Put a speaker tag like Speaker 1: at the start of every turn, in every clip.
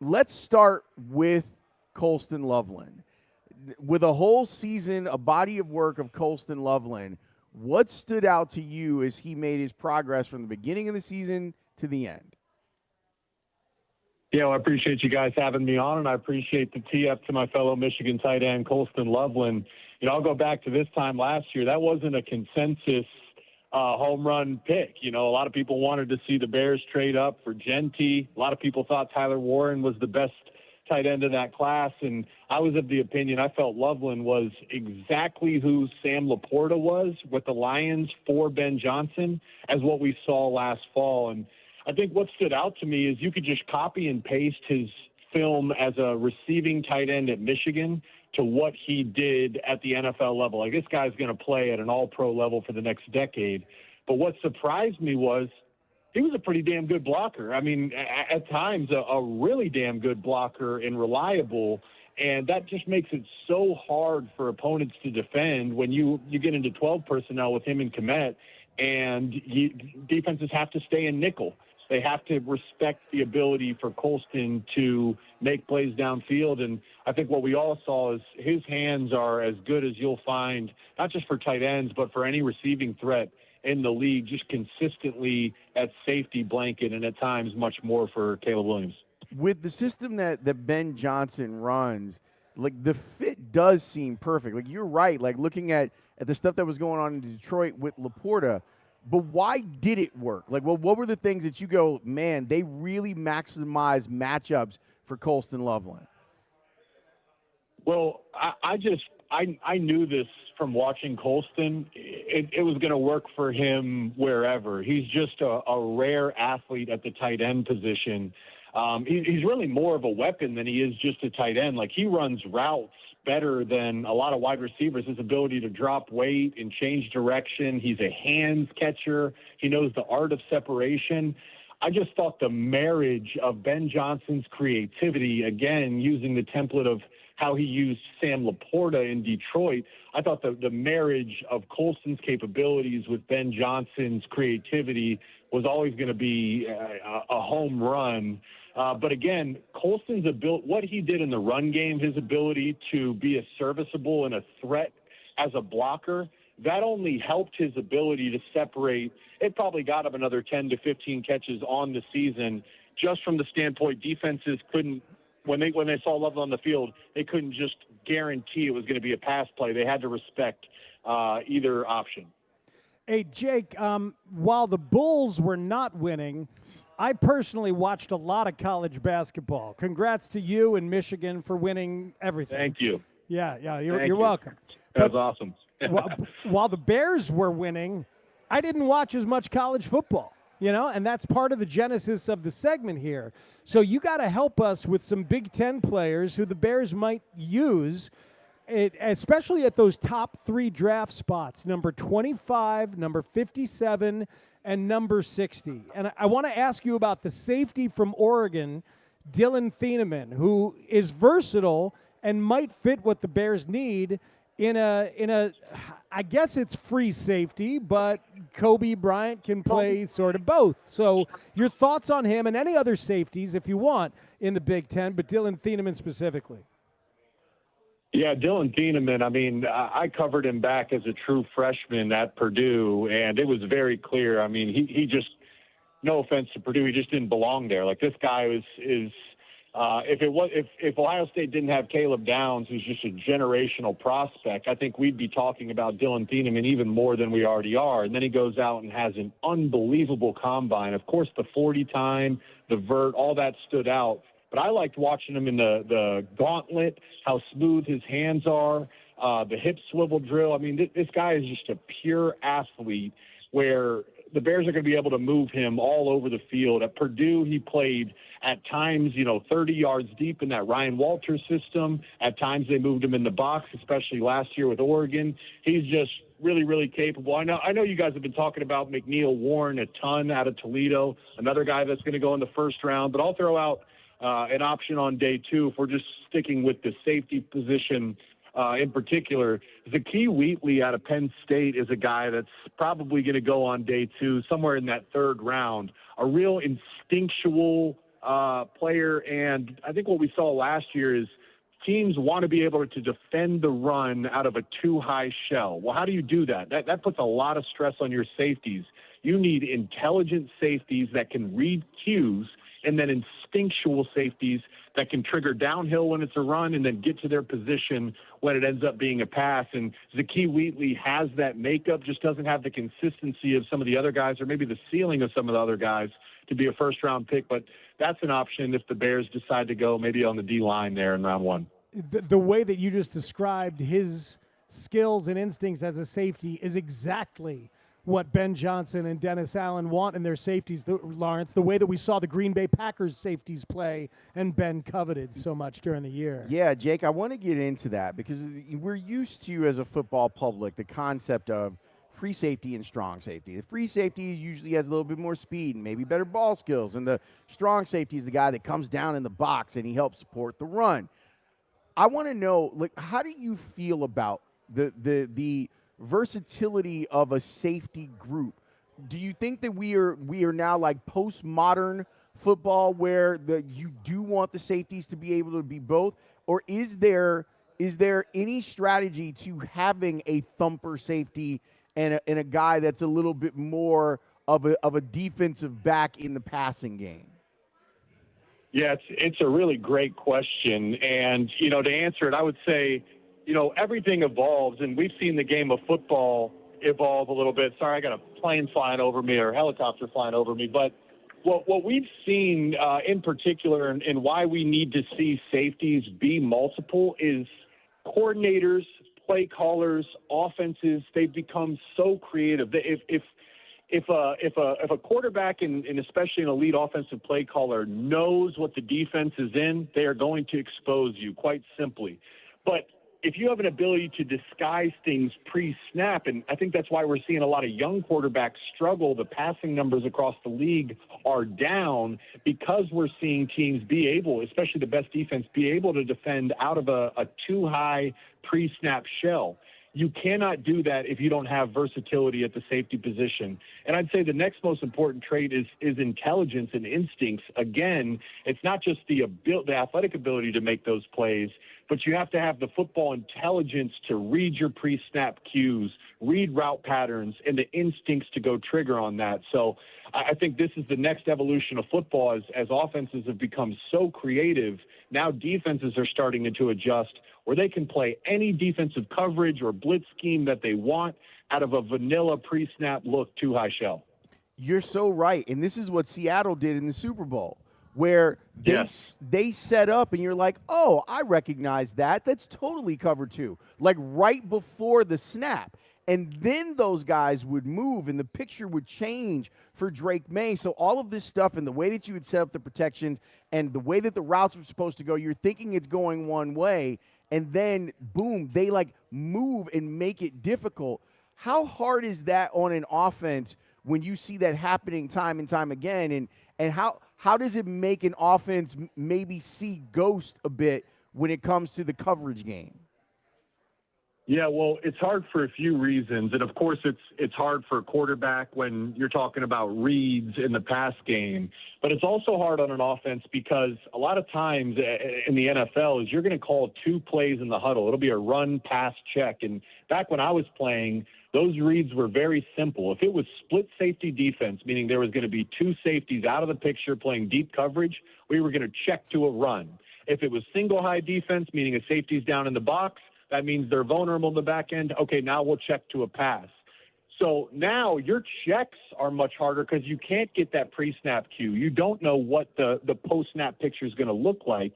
Speaker 1: let's start with Colston Loveland. With a whole season, a body of work of Colston Loveland, what stood out to you as he made his progress from the beginning of the season to the end?
Speaker 2: Yeah, well, I appreciate you guys having me on, and I appreciate the tee-up to my fellow Michigan tight end, Colston Loveland. I'll go back to this time last year. That wasn't a consensus home run pick. A lot of people wanted to see the Bears trade up for Genty. A lot of people thought Tyler Warren was the best tight end of that class, and I was of the opinion I felt Loveland was exactly who Sam Laporta was with the Lions for Ben Johnson as what we saw last fall. And I think what stood out to me is you could just copy and paste his film as a receiving tight end at Michigan to what he did at the NFL level. Like, this guy's going to play at an all-pro level for the next decade. But what surprised me was he was a pretty damn good blocker. I mean, at times a really damn good blocker and reliable, and that just makes it so hard for opponents to defend when you get into 12 personnel with him and Kmet, and defenses have to stay in nickel. They have to respect the ability for Colston to make plays downfield. And I think what we all saw is his hands are as good as you'll find, not just for tight ends, but for any receiving threat in the league, just consistently at safety blanket, and at times much more for Caleb Williams.
Speaker 1: With the system that Ben Johnson runs, like, the fit does seem perfect. Like, you're right, like, looking at the stuff that was going on in Detroit with Laporta, but why did it work? Like, what were the things that you go, man, they really maximize matchups for Colston Loveland?
Speaker 2: Well, I knew this from watching Colston. It was going to work for him wherever. He's just a rare athlete at the tight end position. He's really more of a weapon than he is just a tight end. Like, he runs routes better than a lot of wide receivers. His ability to drop weight and change direction. He's a hands catcher. He knows the art of separation. I just thought the marriage of Ben Johnson's creativity, again, using the template of how he used Sam Laporta in Detroit, I thought the marriage of Colston's capabilities with Ben Johnson's creativity was always going to be a home run. But again, Colston's ability, what he did in the run game, his ability to be a serviceable and a threat as a blocker, that only helped his ability to separate. It probably got him another 10 to 15 catches on the season, just from the standpoint defenses couldn't, when they saw Loveland on the field, they couldn't just guarantee it was going to be a pass play. They had to respect either option.
Speaker 3: Hey, Jake, while the Bulls were not winning, I personally watched a lot of college basketball. Congrats to you and Michigan for winning everything.
Speaker 2: Thank you.
Speaker 3: Yeah, you're welcome.
Speaker 2: That was awesome.
Speaker 3: While the Bears were winning, I didn't watch as much college football, and that's part of the genesis of the segment here. So you got to help us with some Big Ten players who the Bears might use, especially at those top three draft spots, number 25, number 57, and number 60. And I want to ask you about the safety from Oregon, Dylan Thieneman, who is versatile and might fit what the Bears need in a I guess it's free safety, but Kobe Bryant can play sort of both. So your thoughts on him and any other safeties, if you want, in the Big Ten, but Dylan Thieneman specifically.
Speaker 2: Yeah, Dylan Thieneman, I mean, I covered him back as a true freshman at Purdue, and it was very clear. I mean, he just, no offense to Purdue, he just didn't belong there. Like, this guy is if Ohio State didn't have Caleb Downs, who's just a generational prospect, I think we'd be talking about Dylan Thieneman even more than we already are. And then he goes out and has an unbelievable combine. Of course, the 40 time, the vert, all that stood out. But I liked watching him in the gauntlet, how smooth his hands are, the hip swivel drill. I mean, this guy is just a pure athlete where the Bears are going to be able to move him all over the field. At Purdue, he played at times, 30 yards deep in that Ryan Walters system. At times they moved him in the box, especially last year with Oregon. He's just really, really capable. I know you guys have been talking about McNeil Warren a ton out of Toledo, another guy that's going to go in the first round. But I'll throw out an option on day two if we're just sticking with the safety position in particular. Zakee Wheatley out of Penn State is a guy that's probably going to go on day two, somewhere in that third round. A real instinctual player. And I think what we saw last year is teams want to be able to defend the run out of a too-high shell. Well, how do you do that? That puts a lot of stress on your safeties. You need intelligent safeties that can read cues, and then instinctual safeties that can trigger downhill when it's a run and then get to their position when it ends up being a pass. And Zakee Wheatley has that makeup, just doesn't have the consistency of some of the other guys, or maybe the ceiling of some of the other guys to be a first-round pick. But that's an option if the Bears decide to go maybe on the D-line there in round one.
Speaker 3: The way that you just described his skills and instincts as a safety is exactly what Ben Johnson and Dennis Allen want in their safeties, Lawrence, the way that we saw the Green Bay Packers safeties play and Ben coveted so much during the year.
Speaker 1: Yeah, Jake, I want to get into that because we're used to, as a football public, the concept of free safety and strong safety. The free safety usually has a little bit more speed and maybe better ball skills, and the strong safety is the guy that comes down in the box and he helps support the run. I want to know, like, how do you feel about the versatility of a safety group? Do you think that we are now like postmodern football where you do want the safeties to be able to be both, or is there any strategy to having a thumper safety and a guy that's a little bit more of a defensive back in the passing game?
Speaker 2: Yeah, it's a really great question. And, to answer it, I would say, everything evolves, and we've seen the game of football evolve a little bit. Sorry, I got a plane flying over me or a helicopter flying over me. But what we've seen in particular and why we need to see safeties be multiple is coordinators, play callers, offenses, they've become so creative. If a quarterback and especially an elite offensive play caller knows what the defense is in, they are going to expose you, quite simply. But if you have an ability to disguise things pre-snap, and I think that's why we're seeing a lot of young quarterbacks struggle, the passing numbers across the league are down because we're seeing teams be able, especially the best defense, be able to defend out of a too high pre-snap shell. You cannot do that if you don't have versatility at the safety position. And I'd say the next most important trait is intelligence and instincts. Again, it's not just the athletic ability to make those plays, but you have to have the football intelligence to read your pre-snap cues, read route patterns, and the instincts to go trigger on that. So I think this is the next evolution of football as offenses have become so creative. Now defenses are starting to adjust where they can play any defensive coverage or blitz scheme that they want out of a vanilla pre-snap look too high shell.
Speaker 1: You're so right. And this is what Seattle did in the Super Bowl, where they set up and you're like, oh, I recognize that. That's totally cover two, like right before the snap. And then those guys would move and the picture would change for Drake May. So all of this stuff and the way that you would set up the protections and the way that the routes were supposed to go, you're thinking it's going one way. And then, boom, they like move and make it difficult. How hard is that on an offense when you see that happening time and time again? And how does it make an offense maybe see ghost a bit when it comes to the coverage game?
Speaker 2: Yeah, well, it's hard for a few reasons. And, of course, it's hard for a quarterback when you're talking about reads in the pass game. But it's also hard on an offense because a lot of times in the NFL is you're going to call two plays in the huddle. It'll be a run, pass, check. And back when I was playing, those reads were very simple. If it was split safety defense, meaning there was going to be two safeties out of the picture playing deep coverage, we were going to check to a run. If it was single high defense, meaning a safety's down in the box, that means they're vulnerable in the back end. Okay, now we'll check to a pass. So now your checks are much harder because you can't get that pre-snap cue. You don't know what the post-snap picture is going to look like.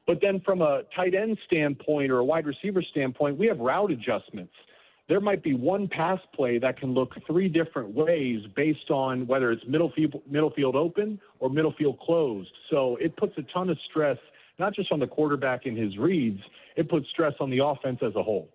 Speaker 2: But then from a tight end standpoint or a wide receiver standpoint, we have route adjustments. There might be one pass play that can look three different ways based on whether it's middle field open or middle field closed. So it puts a ton of stress, not just on the quarterback and his reads, it puts stress on the offense as a whole.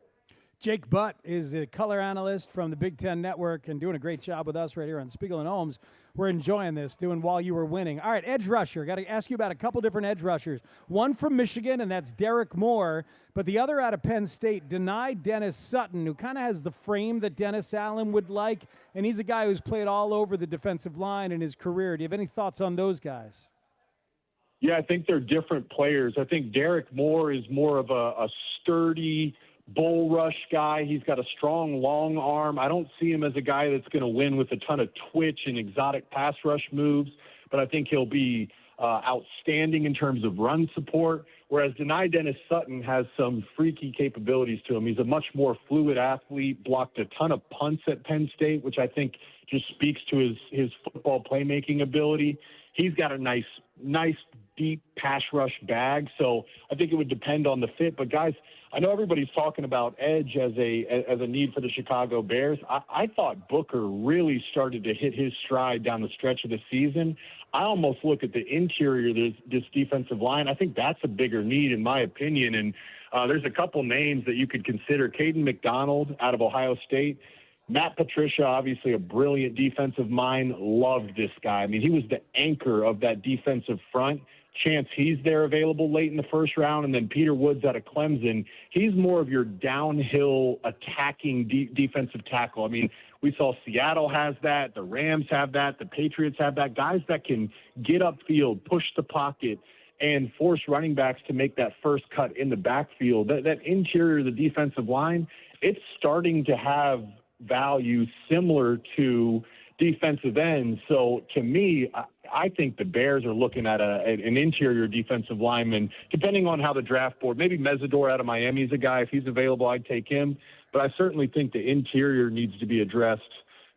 Speaker 3: Jake Butt is a color analyst from the Big Ten Network and doing a great job with us right here on Spiegel and Holmes. We're enjoying this, doing while you were winning. All right, edge rusher. Got to ask you about a couple different edge rushers. One from Michigan, and that's Derek Moore, but the other out of Penn State denied Dennis Sutton, who kind of has the frame that Dennis Allen would like, and he's a guy who's played all over the defensive line in his career. Do you have any thoughts on those guys?
Speaker 2: Yeah, I think they're different players. I think Derek Moore is more of a sturdy bull rush guy. He's got a strong long arm. I don't see him as a guy that's going to win with a ton of twitch and exotic pass rush moves, but I think he'll be outstanding in terms of run support, whereas Denai Dennis Sutton has some freaky capabilities to him. He's a much more fluid athlete, blocked a ton of punts at Penn State, which I think just speaks to his football playmaking ability. He's got a nice deep pass rush bag, so I think it would depend on the fit. But guys, I know everybody's talking about edge as a need for the Chicago Bears. I thought Booker really started to hit his stride down the stretch of the season. I almost look at the interior of this defensive line. I think that's a bigger need, in my opinion. And there's a couple names that you could consider. Caden McDonald out of Ohio State. Matt Patricia, obviously a brilliant defensive mind, loved this guy. I mean, he was the anchor of that defensive front. Chance he's there available late in the first round. And then Peter Woods out of Clemson. He's more of your downhill attacking defensive tackle. I mean, we saw Seattle has that. The Rams have that. The Patriots have that. Guys that can get upfield, push the pocket, and force running backs to make that first cut in the backfield. That interior of the defensive line, it's starting to have value similar to defensive ends. So to me, I think the Bears are looking at an interior defensive lineman, depending on how the draft board, maybe Mesidor out of Miami is a guy. If he's available, I'd take him. But I certainly think the interior needs to be addressed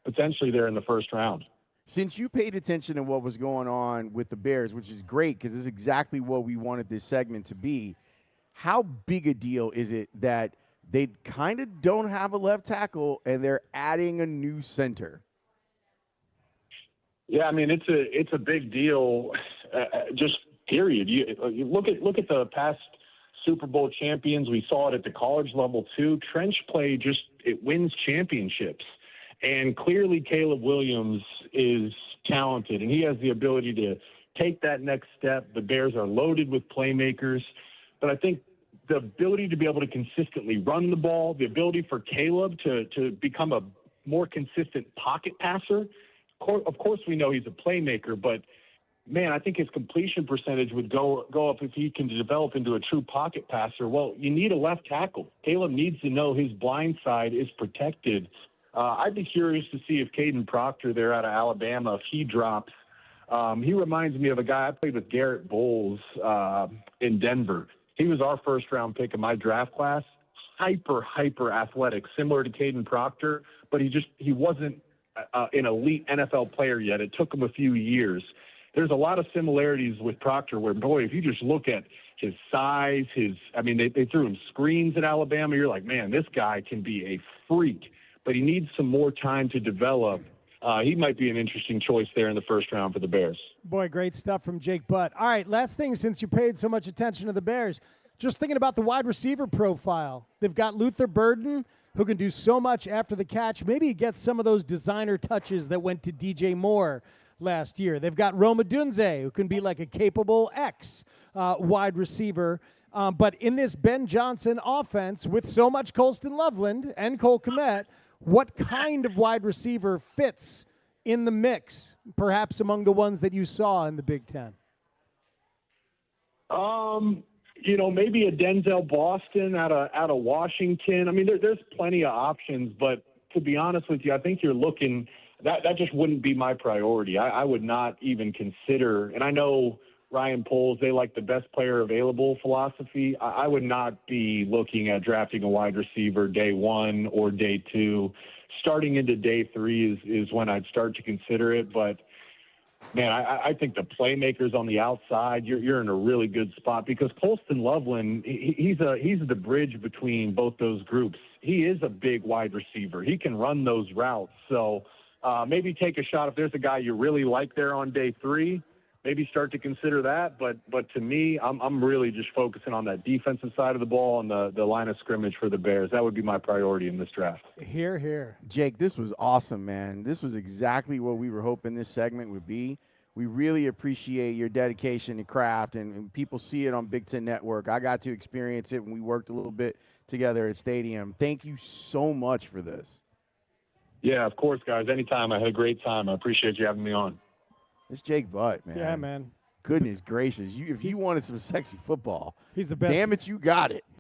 Speaker 2: potentially there in the first round.
Speaker 1: Since you paid attention to what was going on with the Bears, which is great because this is exactly what we wanted this segment to be, how big a deal is it that they kind of don't have a left tackle and they're adding a new center?
Speaker 2: Yeah, I mean, it's a big deal, just period. You look at the past Super Bowl champions. We saw it at the college level too. Trench play it wins championships. And clearly Caleb Williams is talented, and he has the ability to take that next step. The Bears are loaded with playmakers. But I think the ability to be able to consistently run the ball, the ability for Caleb to become a more consistent pocket passer. Of course, we know he's a playmaker, but, man, I think his completion percentage would go up if he can develop into a true pocket passer. Well, you need a left tackle. Caleb needs to know his blind side is protected. I'd be curious to see if Caden Proctor there out of Alabama, if he drops. He reminds me of a guy I played with, Garrett Bowles, in Denver. He was our first-round pick in my draft class. Hyper athletic, similar to Caden Proctor, but he wasn't an elite NFL player yet. It took him a few years. There's a lot of similarities with Proctor where, boy, if you just look at his size, they threw him screens at Alabama. You're like, man, this guy can be a freak, but he needs some more time to develop. He might be an interesting choice there in the first round for the Bears.
Speaker 3: Boy, great stuff from Jake Butt. All right, last thing, since you paid so much attention to the Bears, just thinking about the wide receiver profile. They've got Luther Burden, who can do so much after the catch. Maybe he gets some of those designer touches that went to DJ Moore last year. They've got Rome Odunze, who can be like a capable wide receiver. But in this Ben Johnson offense, with so much Colston Loveland and Cole Kmet, what kind of wide receiver fits in the mix, perhaps among the ones that you saw in the Big Ten?
Speaker 2: Maybe a Denzel Boston out of Washington. I mean, there's plenty of options, but to be honest with you, I think you're looking that just wouldn't be my priority. I would not even consider, and I know Ryan Poles, they like the best player available philosophy. I would not be looking at drafting a wide receiver day one or day two. Starting into day three is when I'd start to consider it, but man, I think the playmakers on the outside, you're in a really good spot because Colston Loveland, he's the bridge between both those groups. He is a big wide receiver. He can run those routes. So maybe take a shot if there's a guy you really like there on day three. Maybe start to consider that. But to me, I'm really just focusing on that defensive side of the ball and the line of scrimmage for the Bears. That would be my priority in this draft.
Speaker 3: Hear, hear.
Speaker 1: Jake, this was awesome, man. This was exactly what we were hoping this segment would be. We really appreciate your dedication and craft, and people see it on Big Ten Network. I got to experience it when we worked a little bit together at Stadium. Thank you so much for this.
Speaker 2: Yeah, of course, guys. Anytime. I had a great time. I appreciate you having me on.
Speaker 1: It's Jake Butt, man.
Speaker 3: Yeah, man.
Speaker 1: Goodness gracious! If you wanted some sexy football,
Speaker 3: He's the best.
Speaker 1: damn it, you got it.